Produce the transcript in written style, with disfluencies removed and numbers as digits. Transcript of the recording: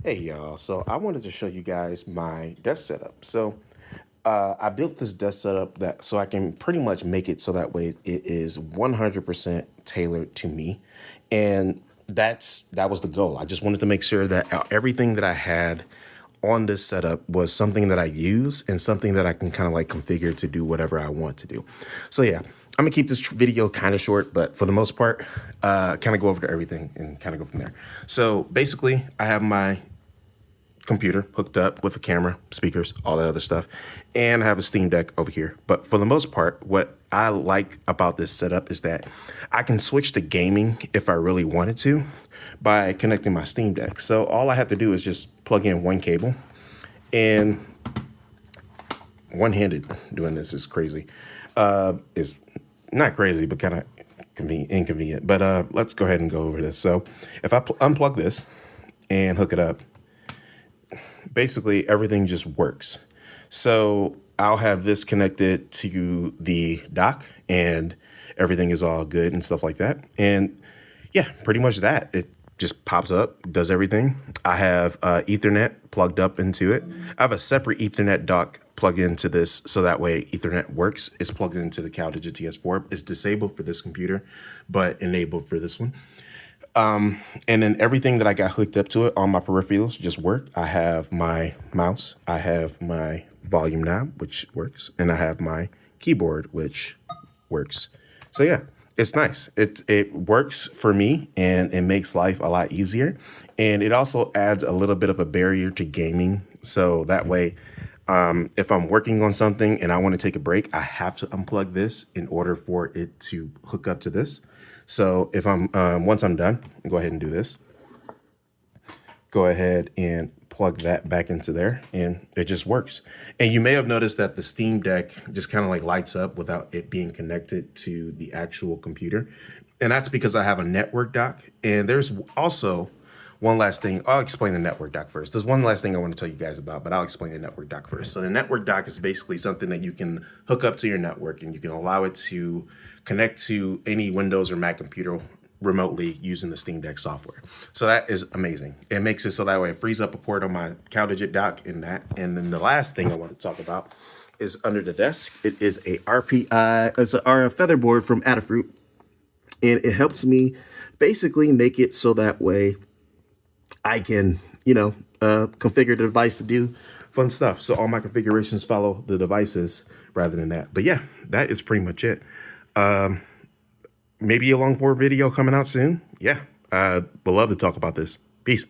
Hey y'all, so I wanted to show you guys my desk setup. I built this desk setup that so I can pretty much make it so that way it is 100% tailored to me. And that was the goal. I just wanted to make sure that everything that I had on this setup was something that I use and something that I can kind of like configure to do whatever I want to do. So yeah, I'm gonna keep this video kind of short, but for the most part, kind of go over to everything and kind of go from there. So basically, I have my computer hooked up with a camera, speakers, all that other stuff. And I have a Steam Deck over here. But for the most part, what I like about this setup is that I can switch to gaming if I really wanted to by connecting my Steam Deck. So all I have to do is just plug in one cable, and one-handed doing this is crazy. Is not crazy, but kind of inconvenient. But let's go ahead and go over this. So if I unplug this and hook it up, basically everything just works. So I'll have this connected to the dock and everything is all good and stuff like that. And yeah, pretty much that. It just pops up, does everything. I have Ethernet plugged up into it. I have a separate Ethernet dock plugged into this so that way Ethernet works. It's plugged into the catered TS4. It's disabled for this computer, but enabled for this one. And then everything that I got hooked up to it, all my peripherals just work. I have my mouse, I have my volume knob, which works, and I have my keyboard, which works. So yeah, it's nice. It works for me, and it makes life a lot easier. And it also adds a little bit of a barrier to gaming. So that way, if I'm working on something and I want to take a break, I have to unplug this in order for it to hook up to this. So if once I'm done, go ahead and do this. Go ahead and plug that back into there, and it just works. And you may have noticed that the Steam Deck just kind of like lights up without it being connected to the actual computer. And that's because I have a network dock. And there's also one last thing. I'll explain the network dock first. There's one last thing I want to tell you guys about, but I'll explain the network dock first. So the network dock is basically something that you can hook up to your network, and you can allow it to connect to any Windows or Mac computer remotely using the Steam Deck software. So that is amazing. It makes it so that way it frees up a port on my CalDigit dock in that. And then the last thing I want to talk about is under the desk. It is a RPI, it's a Featherboard from Adafruit. And it helps me basically make it so that way I can, configure the device to do fun stuff. So all my configurations follow the devices rather than that. But yeah, that is pretty much it. Maybe a long form video coming out soon. Yeah, would love to talk about this. Peace.